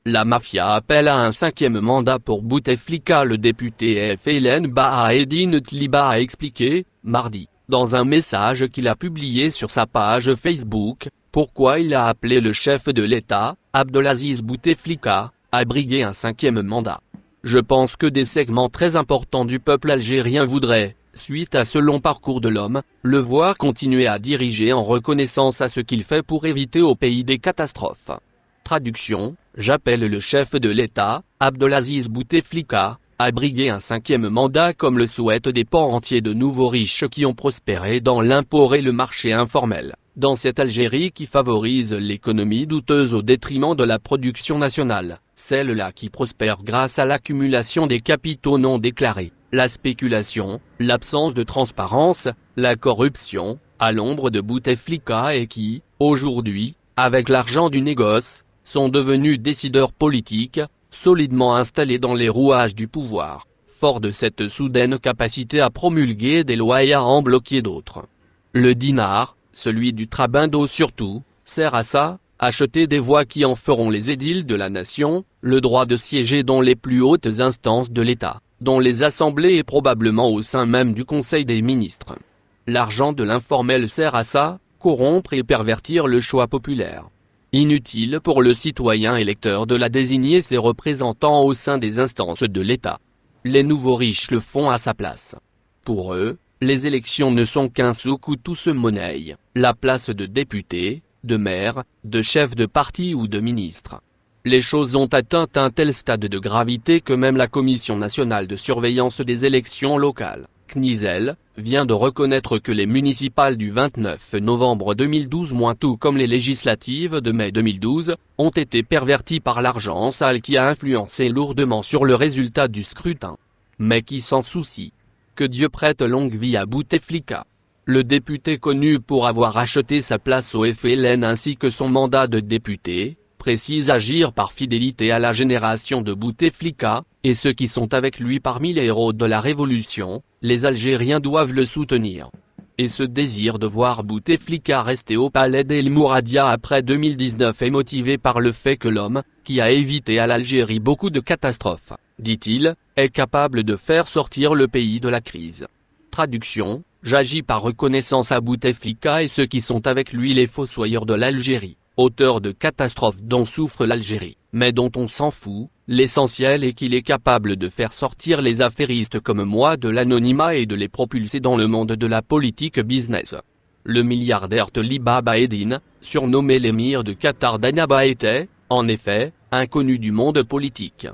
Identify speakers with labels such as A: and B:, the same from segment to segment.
A: La mafia appelle à un 5e mandat pour Bouteflika. Le député FLN Bahaeddine Tliba a expliqué, mardi, dans un message qu'il a publié sur sa page Facebook, pourquoi il a appelé le chef de l'État, Abdelaziz Bouteflika, à briguer un 5e mandat. Je pense que des segments très importants du peuple algérien voudraient, suite à ce long parcours de l'homme, le voir continuer à diriger en reconnaissance à ce qu'il fait pour éviter au pays des catastrophes. Traduction, j'appelle le chef de l'État, Abdelaziz Bouteflika, à briguer un 5e mandat comme le souhaitent des pans entiers de nouveaux riches qui ont prospéré dans l'impôt et le marché informel, dans cette Algérie qui favorise l'économie douteuse au détriment de la production nationale, celle-là qui prospère grâce à l'accumulation des capitaux non déclarés, la spéculation, l'absence de transparence, la corruption, à l'ombre de Bouteflika et qui, aujourd'hui, avec l'argent du négoce, sont devenus décideurs politiques, solidement installés dans les rouages du pouvoir, forts de cette soudaine capacité à promulguer des lois et à en bloquer d'autres. Le dinar, celui du trabando surtout, sert à ça, acheter des voix qui en feront les édiles de la nation, le droit de siéger dans les plus hautes instances de l'État, dans les assemblées et probablement au sein même du Conseil des ministres. L'argent de l'informel sert à ça, corrompre et pervertir le choix populaire. Inutile pour le citoyen électeur de la désigner ses représentants au sein des instances de l'État. Les nouveaux riches le font à sa place. Pour eux, les élections ne sont qu'un souk où tout se monnaie, la place de député, de maire, de chef de parti ou de ministre. Les choses ont atteint un tel stade de gravité que même la Commission nationale de surveillance des élections locales, CNISEL, vient de reconnaître que les municipales du 29 novembre 2012 tout comme les législatives de mai 2012, ont été perverties par l'argent sale qui a influencé lourdement sur le résultat du scrutin. Mais qui s'en soucie? Que Dieu prête longue vie à Bouteflika. Le député connu pour avoir acheté sa place au FLN ainsi que son mandat de député, précise agir par fidélité à la génération de Bouteflika, et ceux qui sont avec lui parmi les héros de la Révolution, les Algériens doivent le soutenir. Et ce désir de voir Bouteflika rester au palais d'El Mouradia après 2019 est motivé par le fait que l'homme, qui a évité à l'Algérie beaucoup de catastrophes, dit-il, est capable de faire sortir le pays de la crise. Traduction, j'agis par reconnaissance à Bouteflika et ceux qui sont avec lui les fossoyeurs de l'Algérie, auteurs de catastrophes dont souffre l'Algérie, mais dont on s'en fout. L'essentiel est qu'il est capable de faire sortir les affairistes comme moi de l'anonymat et de les propulser dans le monde de la politique business. Le milliardaire Tliba Bahaeddine, surnommé l'émir de Qatar d'Annaba était, en effet, inconnu du monde politique.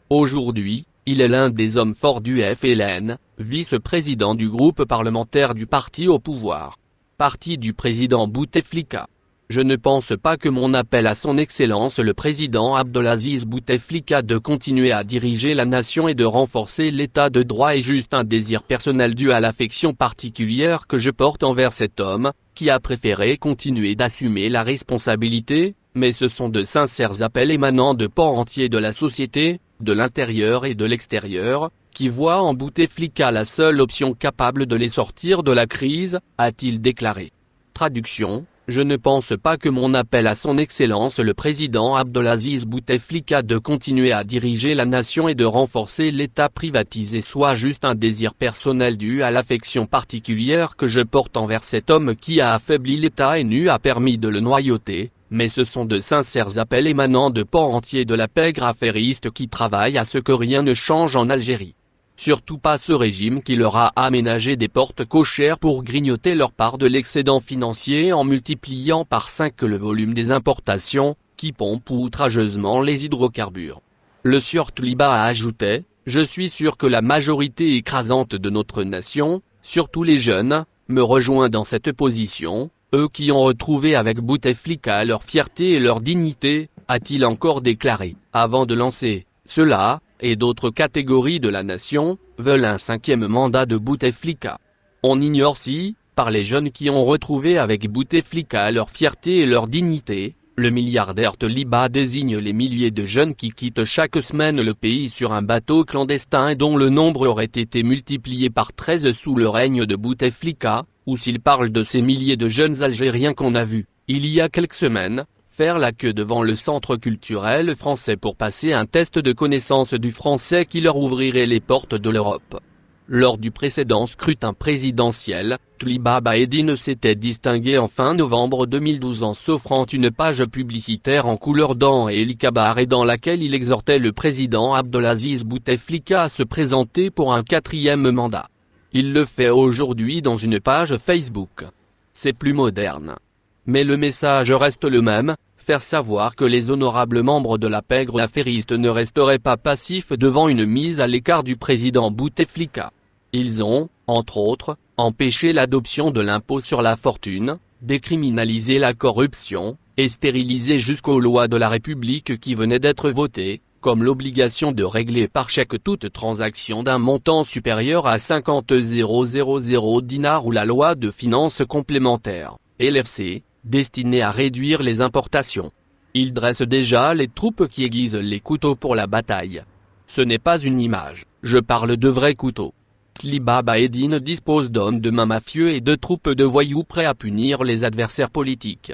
A: Aujourd'hui, il est l'un des hommes forts du FLN, vice-président du groupe parlementaire du parti au pouvoir. Parti du président Bouteflika. Je ne pense pas que mon appel à son Excellence le président Abdelaziz Bouteflika de continuer à diriger la nation et de renforcer l'état de droit est juste un désir personnel dû à l'affection particulière que je porte envers cet homme, qui a préféré continuer d'assumer la responsabilité, mais ce sont de sincères appels émanant de pans entiers de la société, de l'intérieur et de l'extérieur, qui voient en Bouteflika la seule option capable de les sortir de la crise, a-t-il déclaré. Traduction. Je ne pense pas que mon appel à son Excellence le président Abdelaziz Bouteflika de continuer à diriger la nation et de renforcer l'État privatisé soit juste un désir personnel dû à l'affection particulière que je porte envers cet homme qui a affaibli l'État et a permis de le noyauter, mais ce sont de sincères appels émanant de pans entiers de la pègre affairiste qui travaille à ce que rien ne change en Algérie. Surtout pas ce régime qui leur a aménagé des portes cochères pour grignoter leur part de l'excédent financier en multipliant par 5 le volume des importations, qui pompent outrageusement les hydrocarbures. Le sieur Tliba a ajouté, « Je suis sûr que la majorité écrasante de notre nation, surtout les jeunes, me rejoint dans cette position, eux qui ont retrouvé avec Bouteflika leur fierté et leur dignité », a-t-il encore déclaré, avant de lancer « Cela » et d'autres catégories de la nation, veulent un 5e mandat de Bouteflika. On ignore si, par les jeunes qui ont retrouvé avec Bouteflika leur fierté et leur dignité, le milliardaire Tliba désigne les milliers de jeunes qui quittent chaque semaine le pays sur un bateau clandestin et dont le nombre aurait été multiplié par 13 sous le règne de Bouteflika, ou s'il parle de ces milliers de jeunes Algériens qu'on a vus, il y a quelques semaines, faire la queue devant le centre culturel français pour passer un test de connaissance du français qui leur ouvrirait les portes de l'Europe. Lors du précédent scrutin présidentiel, Tliba Baedine s'était distingué en fin novembre 2012 en s'offrant une page publicitaire en couleur d'an et Elikabar et dans laquelle il exhortait le président Abdelaziz Bouteflika à se présenter pour un 4e mandat. Il le fait aujourd'hui dans une page Facebook. C'est plus moderne. Mais le message reste le même, faire savoir que les honorables membres de la pègre affairiste ne resteraient pas passifs devant une mise à l'écart du président Bouteflika. Ils ont, entre autres, empêché l'adoption de l'impôt sur la fortune, décriminalisé la corruption, et stérilisé jusqu'aux lois de la République qui venaient d'être votées, comme l'obligation de régler par chèque toute transaction d'un montant supérieur à 50 000 dinars ou la loi de finances complémentaires, LFC, destinée à réduire les importations. Il dresse déjà les troupes qui aiguisent les couteaux pour la bataille. Ce n'est pas une image, je parle de vrais couteaux. Tliba Baedine dispose d'hommes de main mafieux et de troupes de voyous prêts à punir les adversaires politiques.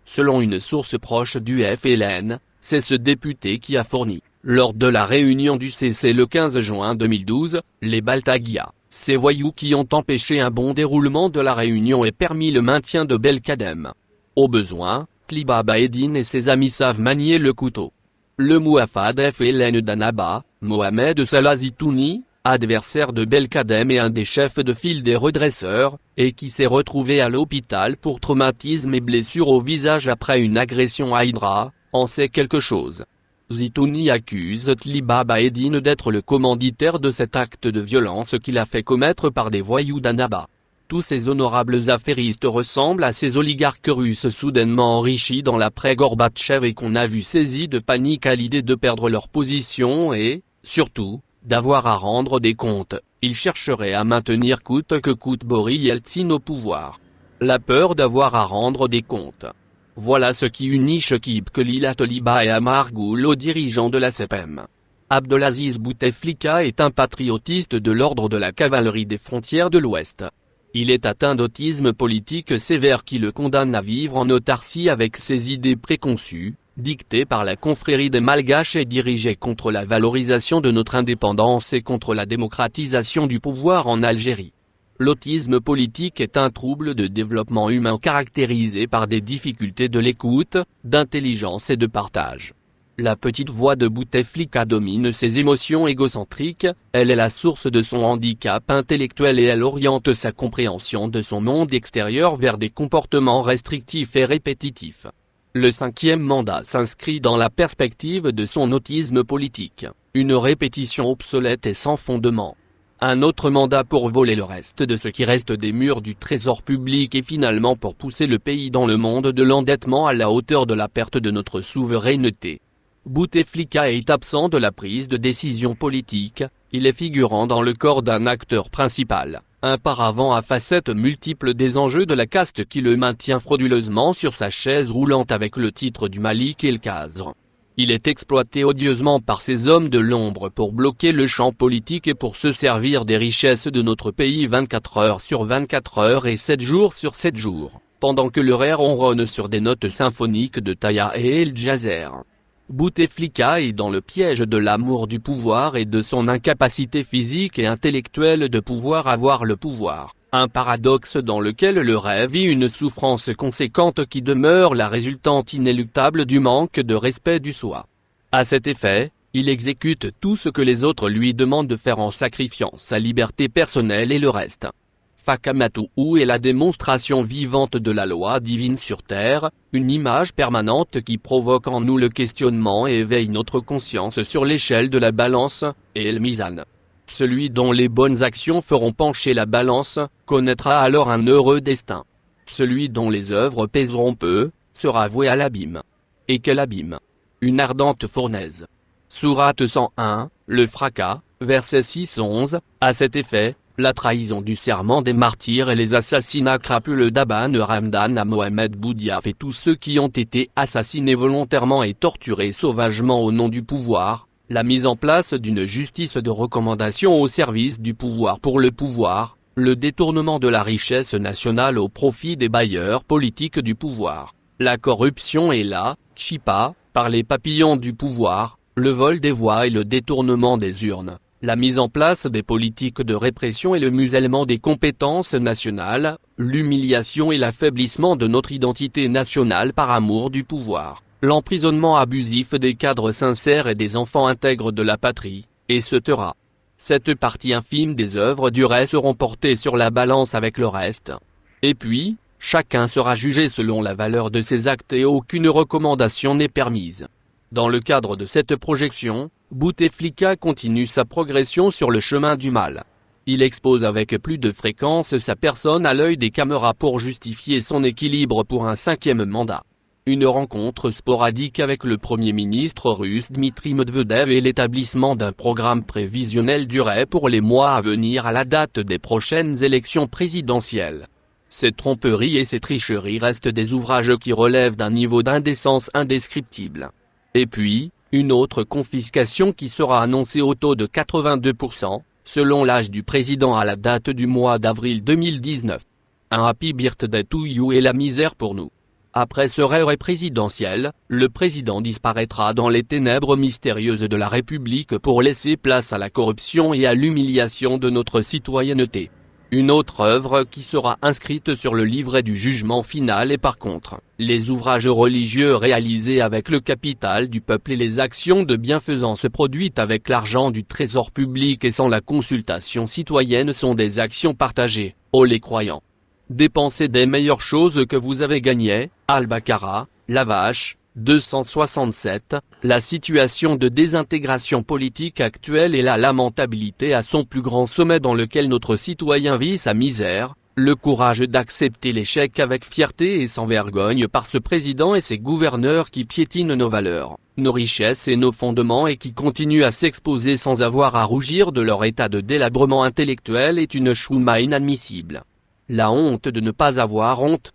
A: Selon une source proche du FLN, c'est ce député qui a fourni, lors de la réunion du CC le 15 juin 2012, les Baltagia, ces voyous qui ont empêché un bon déroulement de la réunion et permis le maintien de Belkadem. Au besoin, Tliba Baedine et ses amis savent manier le couteau. Le Mouafad FLN d'Annaba, Mohamed Salah Zitouni, adversaire de Belkadem et un des chefs de file des redresseurs, et qui s'est retrouvé à l'hôpital pour traumatisme et blessure au visage après une agression à Hydra, en sait quelque chose. Zitouni accuse Tliba Baedine d'être le commanditaire de cet acte de violence qu'il a fait commettre par des voyous d'Annaba. Tous ces honorables affairistes ressemblent à ces oligarques russes soudainement enrichis dans l'après-Gorbatchev et qu'on a vu saisis de panique à l'idée de perdre leur position et, surtout, d'avoir à rendre des comptes. Ils chercheraient à maintenir coûte que coûte Boris Yeltsin au pouvoir. La peur d'avoir à rendre des comptes. Voilà ce qui unit Chekib Khalila Tliba et Amar Ghoul aux dirigeants de la CPM. Abdelaziz Bouteflika est un patriotiste de l'ordre de la cavalerie des frontières de l'Ouest. Il est atteint d'autisme politique sévère qui le condamne à vivre en autarcie avec ses idées préconçues, dictées par la confrérie des Malgaches et dirigées contre la valorisation de notre indépendance et contre la démocratisation du pouvoir en Algérie. L'autisme politique est un trouble de développement humain caractérisé par des difficultés de l'écoute, d'intelligence et de partage. La petite voix de Bouteflika domine ses émotions égocentriques, elle est la source de son handicap intellectuel et elle oriente sa compréhension de son monde extérieur vers des comportements restrictifs et répétitifs. Le 5e mandat s'inscrit dans la perspective de son autisme politique, une répétition obsolète et sans fondement. Un autre mandat pour voler le reste de ce qui reste des murs du trésor public et finalement pour pousser le pays dans le monde de l'endettement à la hauteur de la perte de notre souveraineté. Bouteflika est absent de la prise de décision politique, il est figurant dans le corps d'un acteur principal, un paravent à facettes multiples des enjeux de la caste qui le maintient frauduleusement sur sa chaise roulante avec le titre du Malik El Khazr. Il est exploité odieusement par ces hommes de l'ombre pour bloquer le champ politique et pour se servir des richesses de notre pays 24 heures sur 24 heures et 7 jours sur 7 jours, pendant que le rire ronronne sur des notes symphoniques de Taya et El Jazer. Bouteflika est dans le piège de l'amour du pouvoir et de son incapacité physique et intellectuelle de pouvoir avoir le pouvoir, un paradoxe dans lequel le rêve vit une souffrance conséquente qui demeure la résultante inéluctable du manque de respect du soi. À cet effet, il exécute tout ce que les autres lui demandent de faire en sacrifiant sa liberté personnelle et le reste. Fakamatou est la démonstration vivante de la loi divine sur terre, une image permanente qui provoque en nous le questionnement et éveille notre conscience sur l'échelle de la balance, et El Mizan. Celui dont les bonnes actions feront pencher la balance, connaîtra alors un heureux destin. Celui dont les œuvres pèseront peu, sera voué à l'abîme. Et quel abîme! Une ardente fournaise. Sourate 101, le fracas, verset 6-11, à cet effet, la trahison du serment des martyrs et les assassinats crapules d'Aban Ramdan à Mohamed Boudiaf et tous ceux qui ont été assassinés volontairement et torturés sauvagement au nom du pouvoir, la mise en place d'une justice de recommandation au service du pouvoir pour le pouvoir, le détournement de la richesse nationale au profit des bailleurs politiques du pouvoir, La corruption est là, Chipa, par les papillons du pouvoir, le vol des voix et le détournement des urnes, la mise en place des politiques de répression et le musellement des compétences nationales, l'humiliation et l'affaiblissement de notre identité nationale par amour du pouvoir, l'emprisonnement abusif des cadres sincères et des enfants intègres de la patrie, etc. Cette partie infime des œuvres du reste seront portées sur la balance avec le reste. Et puis, chacun sera jugé selon la valeur de ses actes et aucune recommandation n'est permise. Dans le cadre de cette projection, Bouteflika continue sa progression sur le chemin du mal. Il expose avec plus de fréquence sa personne à l'œil des caméras pour justifier son équilibre pour un 5e mandat. Une rencontre sporadique avec le Premier ministre russe Dmitry Medvedev et l'établissement d'un programme prévisionnel durait pour les mois à venir à la date des prochaines élections présidentielles. Ces tromperies et ces tricheries restent des ouvrages qui relèvent d'un niveau d'indécence indescriptible. Et puis, une autre confiscation qui sera annoncée au taux de 82%, selon l'âge du président à la date du mois d'avril 2019. Un happy birthday to you et la misère pour nous. Après ce rêve présidentiel, le président disparaîtra dans les ténèbres mystérieuses de la République pour laisser place à la corruption et à l'humiliation de notre citoyenneté. Une autre œuvre qui sera inscrite sur le livret du jugement final est par contre, les ouvrages religieux réalisés avec le capital du peuple et les actions de bienfaisance produites avec l'argent du trésor public et sans la consultation citoyenne sont des actions partagées, ô les croyants. Dépensez des meilleures choses que vous avez gagnées, Al-Baqarah, la vache, 267, la situation de désintégration politique actuelle et la lamentabilité à son plus grand sommet dans lequel notre citoyen vit sa misère, le courage d'accepter l'échec avec fierté et sans vergogne par ce président et ses gouverneurs qui piétinent nos valeurs, nos richesses et nos fondements et qui continuent à s'exposer sans avoir à rougir de leur état de délabrement intellectuel est une chouma inadmissible. La honte de ne pas avoir honte,